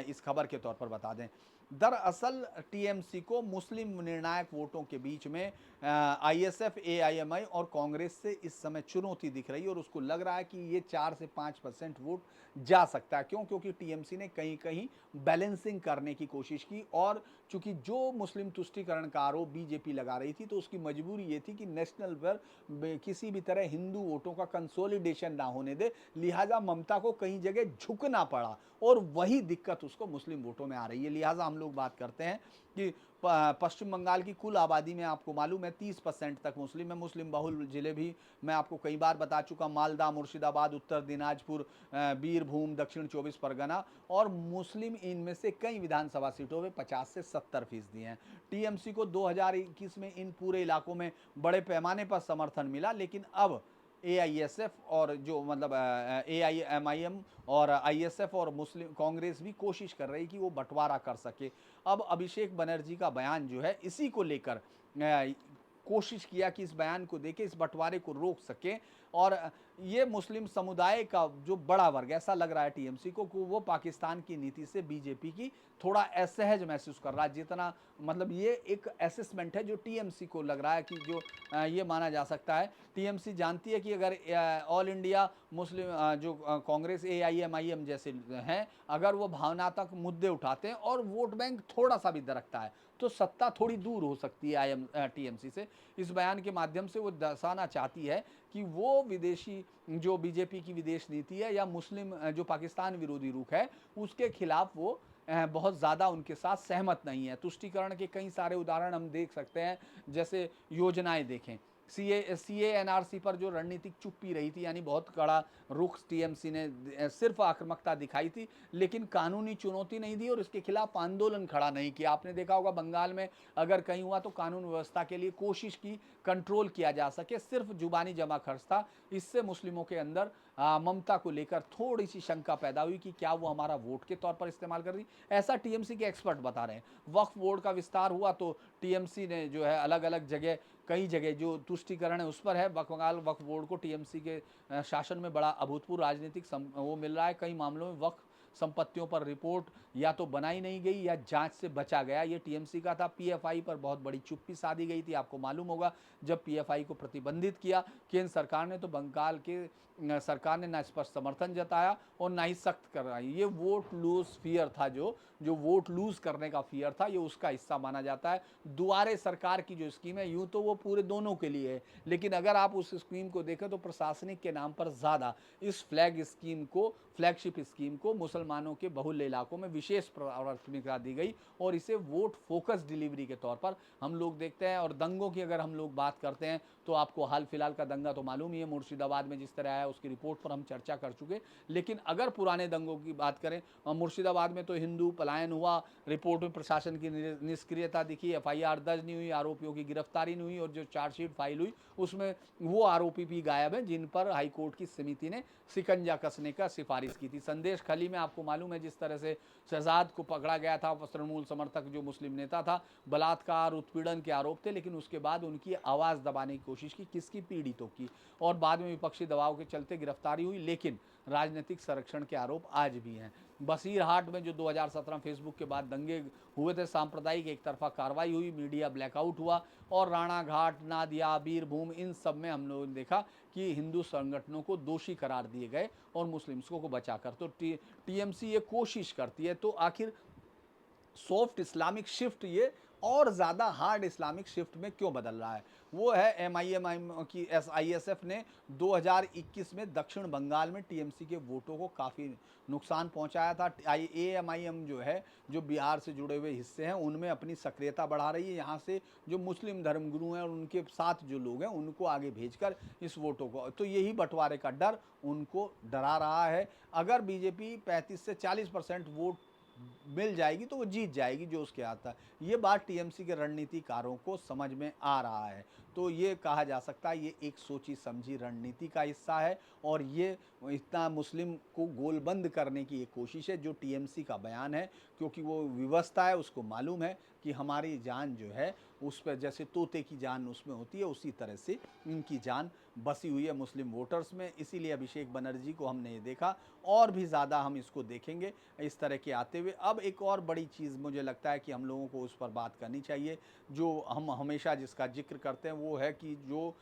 इस खबर के तौर पर बता दें दरअसल टीएमसी को मुस्लिम निर्णायक वोटों के बीच में आईएसएफ, एआईएमआई और कांग्रेस से इस समय चुनौती दिख रही है और उसको लग रहा है कि ये 4 से 5% वोट जा सकता है। क्यों? क्योंकि टीएमसी ने कहीं-कहीं बैलेंसिंग करने की कोशिश की और चूंकि जो मुस्लिम तुष्टीकरण का आरोप बीजेपी लगा रही थी तो उसकी मजबूरी ये थी कि नेशनल पर किसी भी तरह हिंदू वोटों का कंसोलिडेशन ना होने दे, लिहाजा ममता को कई जगह झुकना पड़ा और वही दिक्कत उसको मुस्लिम वोटों में आ रही है। लिहाजा हम लोग बात करते हैं कि पश्चिम बंगाल की कुल आबादी में आपको मालूम है 30% तक मुस्लिम है। मुस्लिम बहुल जिले भी मैं आपको कई बार बता चुका, मालदा, मुर्शिदाबाद, उत्तर दिनाजपुर, बीरभूम, दक्षिण 24 परगना और मुस्लिम इनमें से कई विधानसभा सीटों में 50 से 70% हैं। टीएमसी को 2021 में इन पूरे इलाकों में बड़े पैमाने पर समर्थन मिला, लेकिन अब एआईएसएफ और जो मतलब एआईएमआईएम और आईएसएफ और मुस्लिम कांग्रेस भी कोशिश कर रही कि वो बंटवारा कर सके। अब अभिषेक बनर्जी का बयान जो है इसी को लेकर कोशिश किया कि इस बयान को देके इस बंटवारे को रोक सके और ये मुस्लिम समुदाय का जो बड़ा वर्ग, ऐसा लग रहा है टीएमसी को कि वो पाकिस्तान की नीति से बीजेपी की थोड़ा असहज महसूस कर रहा है। जितना मतलब ये एक असेसमेंट है जो टीएमसी को लग रहा है कि जो ये माना जा सकता है। टीएमसी जानती है कि अगर ऑल इंडिया मुस्लिम जो कांग्रेस, एआईएमआईएम जैसे हैं, अगर वो भावनात्मक मुद्दे उठाते हैं और वोट बैंक थोड़ा सा भी दरकता है तो सत्ता थोड़ी दूर हो सकती है टीएमसी से। इस बयान के माध्यम से वो दर्शाना चाहती है कि वो विदेशी जो बीजेपी की विदेश नीति है या मुस्लिम जो पाकिस्तान विरोधी रुख है उसके खिलाफ वो बहुत ज़्यादा उनके साथ सहमत नहीं है। तुष्टीकरण के कई सारे उदाहरण हम देख सकते हैं, जैसे योजनाएं देखें, सीए एनआरसी पर जो रणनीतिक चुप्पी रही थी, यानी बहुत कड़ा रुख टीएमसी ने सिर्फ आक्रामकता दिखाई थी लेकिन कानूनी चुनौती नहीं दी और इसके खिलाफ आंदोलन खड़ा नहीं किया। आपने देखा होगा बंगाल में अगर कहीं हुआ तो कानून व्यवस्था के लिए कोशिश की कंट्रोल किया जा सके, सिर्फ जुबानी जमा खर्च था। इससे मुस्लिमों के अंदर ममता को लेकर थोड़ी सी शंका पैदा हुई कि क्या वो हमारा वोट के तौर पर इस्तेमाल कर रही, ऐसा टीएमसी के एक्सपर्ट बता रहे हैं। वक्फ बोर्ड का विस्तार हुआ तो टीएमसी ने जो है अलग अलग जगह, कई जगह जो तुष्टीकरण है उस पर है। बंगाल वक्फ बोर्ड को टीएमसी के शासन में बड़ा अभूतपूर्व राजनीतिक वो मिल रहा है। कई मामलों में वक्फ संपत्तियों पर रिपोर्ट या तो बनाई नहीं गई या जांच से बचा गया, ये टीएमसी का था। पीएफआई पर बहुत बड़ी चुप्पी साधी गई थी। आपको मालूम होगा जब पीएफआई को प्रतिबंधित किया केंद्र सरकार ने तो बंगाल के सरकार ने ना स्पष्ट समर्थन जताया और ना ही सख्त कराई। ये वोट लूज फियर था, जो वोट लूज करने का फियर था, ये उसका हिस्सा माना जाता है। दुआरे सरकार की जो स्कीम है यूं तो वो पूरे दोनों के लिए है, लेकिन अगर आप उस स्कीम को देखें तो प्रशासनिक के नाम पर ज़्यादा इस फ्लैगशिप स्कीम को मुसलमानों के बहुल्य इलाकों में विशेष प्राथमिकता दी गई और इसे वोट फोकस डिलीवरी के तौर पर हम लोग देखते हैं। और दंगों की अगर हम लोग बात करते हैं तो आपको हाल फिलहाल का दंगा तो मालूम ही है, मुर्शिदाबाद में जिस तरह आया उसकी रिपोर्ट पर हम चर्चा कर चुके। लेकिन अगर पुराने दंगों की बात करें, मुर्शिदाबाद में तो हिंदू पलायन हुआ, रिपोर्ट में प्रशासन की निष्क्रियता दिखी, एफआईआर दर्ज नहीं हुई, आरोपियों की गिरफ्तारी नहीं हुई और जो चार्जशीट फाइल हुई उसमें वो आरोपी भी गायब है जिन पर हाईकोर्ट की समिति ने शिकंजा कसने का सिफारिश की थी। संदेश खली में आपको मालूम है जिस तरह से शहजाद को पकड़ा गया था, तृणमूल समर्थक जो मुस्लिम नेता था, बलात्कार उत्पीड़न के आरोप थे, लेकिन उसके बाद उनकी आवाज़ दबाने की कोशिश की, किसकी, पीड़ितों की, और बाद में विपक्षी दबाव के चलते गिरफ्तारी हुई, लेकिन राजनीतिक संरक्षण के आरोप आज भी हैं। बसीरहाट में जो 2017 फेसबुक के बाद दंगे हुए थे, सांप्रदायिक एक तरफा कार्रवाई हुई, मीडिया ब्लैकआउट हुआ और राणाघाट, नादिया, बीरभूम, इन सब में हम लोगों ने देखा कि हिंदू संगठनों को दोषी करार दिए गए और मुस्लिम्स को बचाकर। तो टीएमसी ये कोशिश करती है, तो आखिर सॉफ्ट इस्लामिक शिफ्ट ये और ज़्यादा हार्ड इस्लामिक शिफ्ट में क्यों बदल रहा है? वो है एमआईएम की आईएसएफ ने 2021 में दक्षिण बंगाल में टीएमसी के वोटों को काफ़ी नुकसान पहुंचाया था। एएमआईएम जो है, जो बिहार से जुड़े हुए हिस्से हैं उनमें अपनी सक्रियता बढ़ा रही है। यहाँ से जो मुस्लिम धर्मगुरु हैं और उनके साथ जो लोग हैं उनको आगे भेजकर इस वोटों को, तो यही बंटवारे का डर उनको डरा रहा है। अगर बीजेपी 35 से 40% वोट मिल जाएगी तो वो जीत जाएगी जो उसके आता है। ये बात टीएमसी के रणनीतिकारों को समझ में आ रहा है। तो ये कहा जा सकता है ये एक सोची समझी रणनीति का हिस्सा है और ये इतना मुस्लिम को गोलबंद करने की एक कोशिश है जो टीएमसी का बयान है, क्योंकि वो विवस्ता है, उसको मालूम है कि हमारी जान जो है उस पर जैसे तोते की जान उसमें होती है उसी तरह से इनकी जान बसी हुई है मुस्लिम वोटर्स में। इसीलिए अभिषेक बनर्जी को हमने ये देखा और भी ज़्यादा हम इसको देखेंगे इस तरह के आते हुए। अब एक और बड़ी चीज़ मुझे लगता है कि हम लोगों को उस पर बात करनी चाहिए, जो हम हमेशा जिसका ज़िक्र करते हैं, वो है कि जो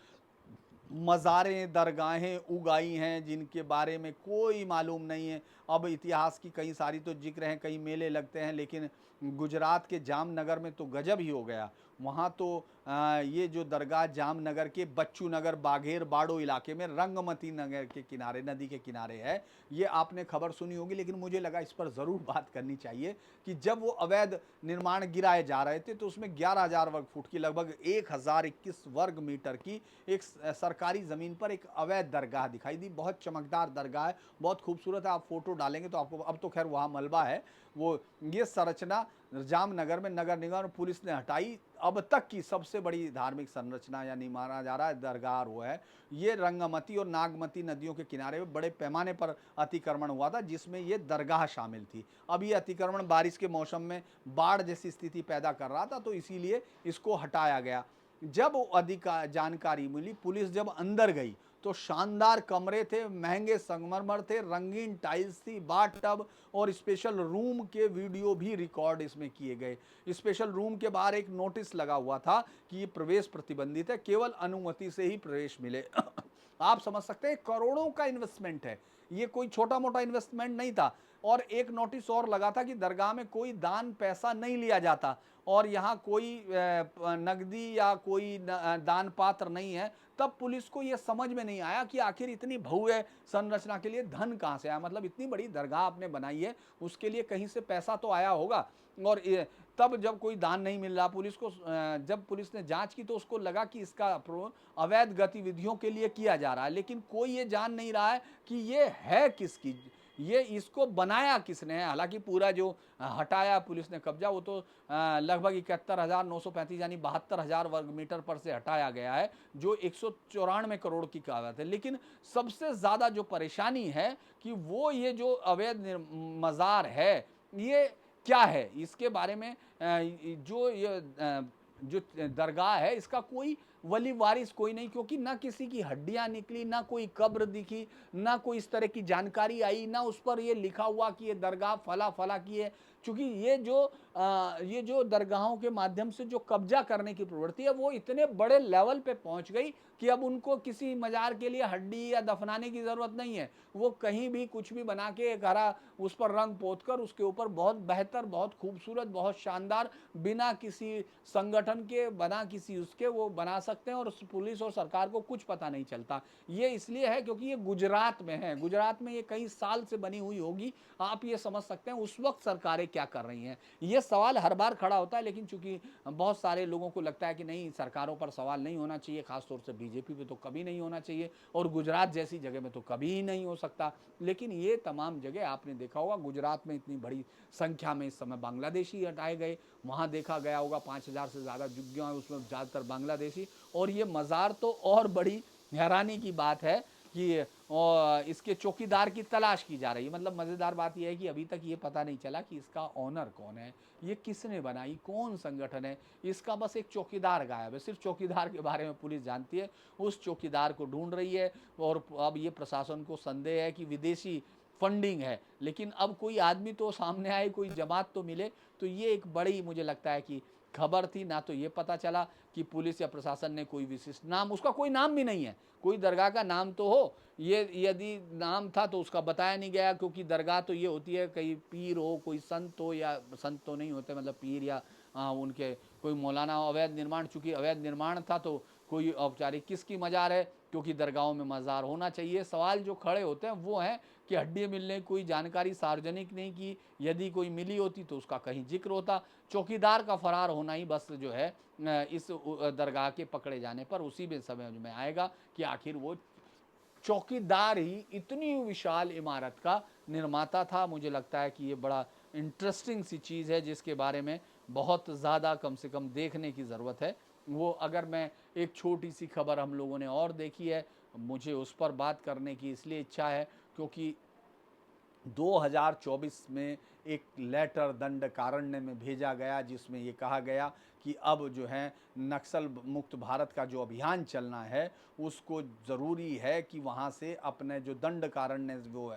मज़ारें, दरगाहें उगाई हैं, जिनके बारे में कोई मालूम नहीं है। अब इतिहास की कई सारी तो ज़िक्र हैं, कई मेले लगते हैं, लेकिन गुजरात के जामनगर में तो गज़ब ही हो गया। वहाँ तो ये जो दरगाह जामनगर के बच्चू नगर, बाघेर बाड़ो इलाके में रंगमती नगर के किनारे, नदी के किनारे है। ये आपने खबर सुनी होगी, लेकिन मुझे लगा इस पर ज़रूर बात करनी चाहिए कि जब वो अवैध निर्माण गिराए जा रहे थे, तो उसमें 11,000 वर्ग फुट की, लगभग 1021 वर्ग मीटर की एक सरकारी ज़मीन पर एक अवैध दरगाह दिखाई दी। बहुत चमकदार दरगाह है, बहुत खूबसूरत है। आप फ़ोटो डालेंगे तो आपको, अब तो खैर वहाँ मलबा है, वो ये संरचना जामनगर में नगर निगम और पुलिस ने हटाई। अब तक की सबसे बड़ी धार्मिक संरचना, यानी माना जा रहा है दरगाह वो है। ये रंगमती और नागमती नदियों के किनारे बड़े पैमाने पर अतिक्रमण हुआ था, जिसमें ये दरगाह शामिल थी। अब ये अतिक्रमण बारिश के मौसम में बाढ़ जैसी स्थिति पैदा कर रहा था, तो इसीलिए इसको हटाया गया। जब अधिक जानकारी मिली, पुलिस जब अंदर गई, तो शानदार कमरे थे, महंगे संगमरमर थे, रंगीन टाइल्स थी, बाथ टब और स्पेशल रूम के वीडियो भी रिकॉर्ड इसमें किए गए। स्पेशल रूम के बाहर एक नोटिस लगा हुआ था कि ये प्रवेश प्रतिबंधित है, केवल अनुमति से ही प्रवेश मिले। आप समझ सकते हैं, करोड़ों का इन्वेस्टमेंट है, ये कोई छोटा मोटा इन्वेस्टमेंट नहीं था। और एक नोटिस और लगा था कि दरगाह में कोई दान पैसा नहीं लिया जाता, और यहाँ कोई नकदी या कोई दान पात्र नहीं है। तब पुलिस को यह समझ में नहीं आया कि आखिर इतनी भव्य संरचना के लिए धन कहाँ से आया। मतलब इतनी बड़ी दरगाह आपने बनाई है, उसके लिए कहीं से पैसा तो आया होगा। और तब जब कोई दान नहीं मिल रहा, पुलिस को जब पुलिस ने जांच की, तो उसको लगा कि इसका अवैध गतिविधियों के लिए किया जा रहा है। लेकिन कोई ये जान नहीं रहा है कि ये है किसकी, ये इसको बनाया किसने है। हालांकि पूरा जो हटाया पुलिस ने कब्जा, वो तो लगभग 71,935 यानी 72,000 वर्ग मीटर पर से हटाया गया है, जो 194 करोड़ की क़ीमत है। लेकिन सबसे ज़्यादा जो परेशानी है कि वो ये जो अवैध मज़ार है, ये क्या है, इसके बारे में जो दरगाह है, इसका कोई वली वारिस कोई नहीं, क्योंकि ना किसी की हड्डियां निकली, ना कोई कब्र दिखी, ना कोई इस तरह की जानकारी आई, ना उस पर ये लिखा हुआ कि ये दरगाह फला फला की है। क्योंकि ये जो दरगाहों के माध्यम से जो कब्जा करने की प्रवृत्ति है, वो इतने बड़े लेवल पे पहुंच गई कि अब उनको किसी मजार के लिए हड्डी या दफनाने की जरूरत नहीं है। वो कहीं भी कुछ भी बना के एक हरा, उस पर रंग पोत कर, उसके ऊपर बहुत बेहतर, बहुत खूबसूरत, बहुत शानदार, बिना किसी संगठन के, बना किसी उसके, वो बना सकते हैं, और पुलिस और सरकार को कुछ पता नहीं चलता। ये इसलिए है क्योंकि ये गुजरात में है, गुजरात में ये कई साल से बनी हुई होगी। आप ये समझ सकते हैं उस वक्त सरकारें क्या कर रही हैं। ये सवाल हर बार खड़ा होता है, लेकिन चूंकि बहुत सारे लोगों को लगता है कि नहीं, सरकारों पर सवाल नहीं होना चाहिए, खासतौर से बीजेपी पे तो कभी नहीं होना चाहिए, और गुजरात जैसी जगह में तो कभी ही नहीं हो सकता। लेकिन ये तमाम जगह आपने देखा होगा, गुजरात में इतनी बड़ी संख्या में इस समय बांग्लादेशी हटाए गए, वहाँ देखा गया होगा 5,000 से ज़्यादा झुग्गियाँ हैं, उसमें ज़्यादातर बांग्लादेशी। और ये मज़ार तो और बड़ी हैरानी की बात है कि इसके चौकीदार की तलाश की जा रही है। मतलब मज़ेदार बात यह है कि अभी तक ये पता नहीं चला कि इसका ऑनर कौन है, ये किसने बनाई, कौन संगठन है। इसका बस एक चौकीदार गायब है, सिर्फ चौकीदार के बारे में पुलिस जानती है, उस चौकीदार को ढूंढ रही है। और अब ये प्रशासन को संदेह है कि विदेशी फंडिंग है, लेकिन अब कोई आदमी तो सामने आए, कोई जमात तो मिले। तो ये एक बड़ी, मुझे लगता है कि खबर थी। ना तो ये पता चला कि पुलिस या प्रशासन ने कोई विशिष्ट नाम, उसका कोई नाम भी नहीं है, कोई दरगाह का नाम तो हो, ये यदि नाम था तो उसका बताया नहीं गया। क्योंकि दरगाह तो ये होती है, कहीं पीर हो, कोई संत हो, या संत तो नहीं होते, मतलब पीर या उनके कोई मौलाना हो। अवैध निर्माण, चूंकि अवैध निर्माण था तो कोई औपचारिक किसकी मजार है, क्योंकि दरगाहों में मज़ार होना चाहिए। सवाल जो खड़े होते हैं वो हैं कि हड्डी मिलने की कोई जानकारी सार्वजनिक नहीं की, यदि कोई मिली होती तो उसका कहीं जिक्र होता। चौकीदार का फरार होना ही बस जो है इस दरगाह के पकड़े जाने पर उसी में समझ में आएगा कि आखिर वो चौकीदार ही इतनी विशाल इमारत का निर्माता था। मुझे लगता है कि ये बड़ा इंटरेस्टिंग सी चीज़ है, जिसके बारे में बहुत ज़्यादा कम से कम देखने की ज़रूरत है। वो अगर मैं एक छोटी सी खबर हम लोगों ने और देखी है, मुझे उस पर बात करने की इसलिए इच्छा है क्योंकि 2024 में एक लेटर दंडकारण्य में भेजा गया, जिसमें ये कहा गया कि अब जो है नक्सल मुक्त भारत का जो अभियान चलना है, उसको ज़रूरी है कि वहाँ से अपने जो दंडकारण्य वो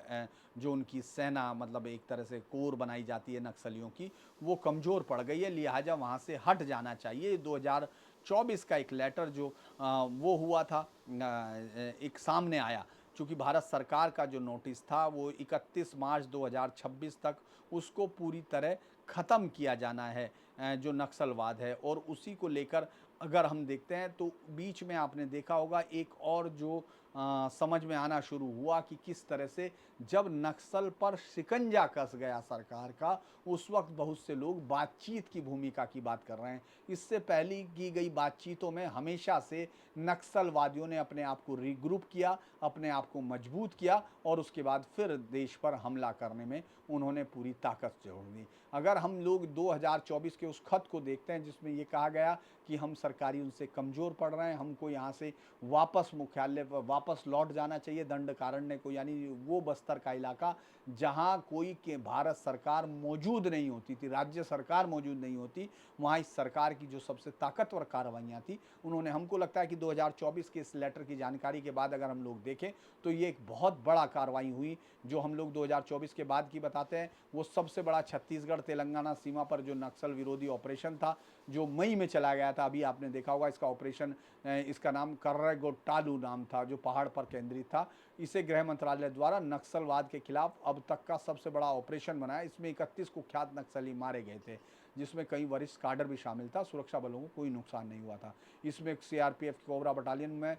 जो उनकी सेना, मतलब एक तरह से कोर बनाई जाती है नक्सलियों की, वो कमज़ोर पड़ गई है, लिहाजा वहाँ से हट जाना चाहिए। 2024 का एक लेटर जो वो हुआ था, एक सामने आया। चूँकि भारत सरकार का जो नोटिस था वो 31 मार्च 2026 तक उसको पूरी तरह ख़त्म किया जाना है, जो नक्सलवाद है, और उसी को लेकर अगर हम देखते हैं तो बीच में आपने देखा होगा एक और जो समझ में आना शुरू हुआ कि किस तरह से जब नक्सल पर शिकंजा कस गया सरकार का, उस वक्त बहुत से लोग बातचीत की भूमिका की बात कर रहे हैं। इससे पहले की गई बातचीतों में हमेशा से नक्सलवादियों ने अपने आप को रीग्रुप किया, अपने आप को मजबूत किया, और उसके बाद फिर देश पर हमला करने में उन्होंने पूरी ताकत जोड़ दी। अगर हम लोग 2024 के उस खत को देखते हैं जिसमें ये कहा गया कि हम सरकारी उनसे कमज़ोर पड़ रहे हैं, हमको यहाँ से वापस मुख्यालय पर वापस लौट जाना चाहिए दंडकारण्य को, यानी वो बस्तर का इलाका जहाँ कोई के भारत सरकार मौजूद नहीं होती थी, राज्य सरकार मौजूद नहीं होती, वहाँ इस सरकार की जो सबसे ताकतवर कार्रवाइयाँ थी उन्होंने, हमको लगता है कि 2024 के इस लेटर की जानकारी के बाद अगर हम लोग देखें तो ये एक बहुत बड़ा कार्रवाई हुई। जो हम लोग 2024 के बाद की बताते हैं, वो सबसे बड़ा छत्तीसगढ़ तेलंगाना सीमा पर जो नक्सल विरोधी ऑपरेशन था, जो मई में चला गया था। अभी आपने देखा होगा इसका ऑपरेशन, इसका नाम कर्रेगोट्टालू नाम था, जो पहाड़ पर केंद्रित था। इसे गृह मंत्रालय द्वारा नक्सलवाद के खिलाफ अब तक का सबसे बड़ा ऑपरेशन बनाया। इसमें 31 कुख्यात नक्सली मारे गए थे, जिसमें कई वरिष्ठ काडर भी शामिल था। सुरक्षा बलों को कोई नुकसान नहीं हुआ था। इसमें सीआरपीएफ की कोबरा बटालियन में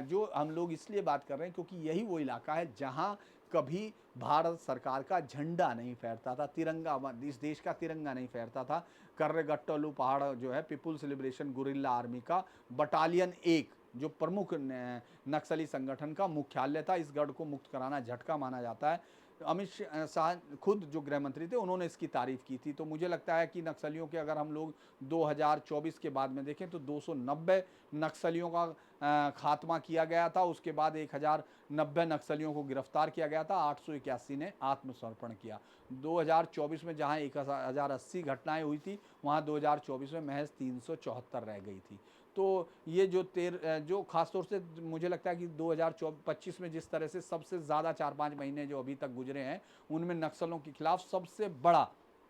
जो हम लोग इसलिए बात कर रहे हैं क्योंकि यही वो इलाका है जहां कभी भारत सरकार का झंडा नहीं फहरता था, तिरंगा, इस देश का तिरंगा नहीं फहरता था। कर्रेगट्टलू पहाड़ जो है पीपुल्स लिबरेशन गुरिल्ला आर्मी का बटालियन 1 जो प्रमुख नक्सली संगठन का मुख्यालय था। इस गढ़ को मुक्त कराना झटका माना जाता है। अमित शाह खुद जो गृह मंत्री थे उन्होंने इसकी तारीफ की थी। तो मुझे लगता है कि नक्सलियों के अगर हम लोग 2024 के बाद में देखें तो 290 नक्सलियों का खात्मा किया गया था। उसके बाद 1090 नक्सलियों को गिरफ्तार किया गया था। 881 ने आत्मसमर्पण किया। 2024 में जहां 1080 घटनाएं हुई थी, वहां 2024 में महज 374 रह गई थी। तो ये जो खासतौर से मुझे लगता है कि 2025 में जिस तरह से सबसे ज़्यादा 4-5 महीने जो अभी तक गुजरे हैं, उनमें नक्सलों के खिलाफ सबसे बड़ा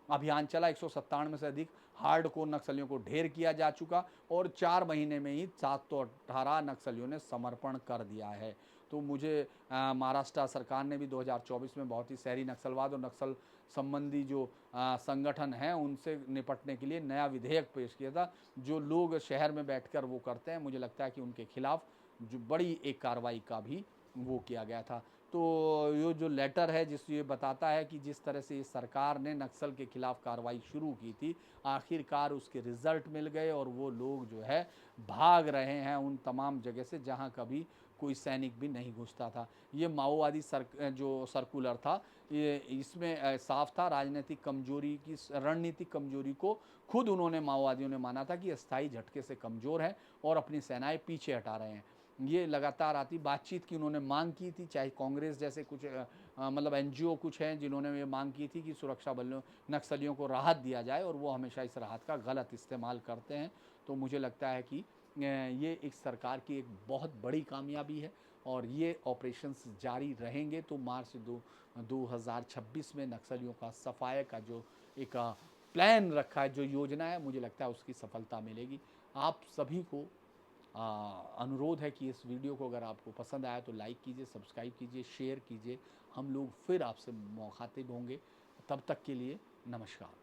अभियान चला। 197 से अधिक हार्डकोर नक्सलियों को ढेर किया जा चुका, और 4 महीने में ही 718 नक्सलियों ने समर्पण कर दिया है। तो मुझे महाराष्ट्र सरकार ने भी 2024 में बहुत ही शहरी नक्सलवाद और नक्सल संबंधी जो संगठन हैं उनसे निपटने के लिए नया विधेयक पेश किया था। जो लोग शहर में बैठकर वो करते हैं, मुझे लगता है कि उनके खिलाफ जो बड़ी एक कार्रवाई का भी वो किया गया था। तो ये जो लेटर है जिस ये बताता है कि जिस तरह से इस सरकार ने नक्सल के खिलाफ कार्रवाई शुरू की थी, आखिरकार उसके रिजल्ट मिल गए, और वो लोग जो है भाग रहे हैं उन तमाम जगह से जहां कभी कोई सैनिक भी नहीं घुसता था। ये माओवादी जो सर्कुलर था, ये इसमें साफ था राजनीतिक कमजोरी की, रणनीतिक कमजोरी को खुद उन्होंने, माओवादियों ने माना था कि अस्थायी झटके से कमज़ोर है और अपनी सेनाएं पीछे हटा रहे हैं। ये लगातार आती बातचीत की उन्होंने मांग की थी, चाहे कांग्रेस जैसे कुछ मतलब एनजीओ कुछ हैं जिन्होंने ये मांग की थी कि सुरक्षा बलों नक्सलियों को राहत दिया जाए, और वो हमेशा इस राहत का गलत इस्तेमाल करते हैं। तो मुझे लगता है कि ये एक सरकार की एक बहुत बड़ी कामयाबी है, और ये ऑपरेशंस जारी रहेंगे तो मार्च 2026 में नक्सलियों का सफाये का जो एक प्लान रखा है, जो योजना है, मुझे लगता है उसकी सफलता मिलेगी। आप सभी को अनुरोध है कि इस वीडियो को अगर आपको पसंद आया तो लाइक कीजिए, सब्सक्राइब कीजिए, शेयर कीजिए। हम लोग फिर आपसे मुखातिब होंगे। तब तक के लिए नमस्कार।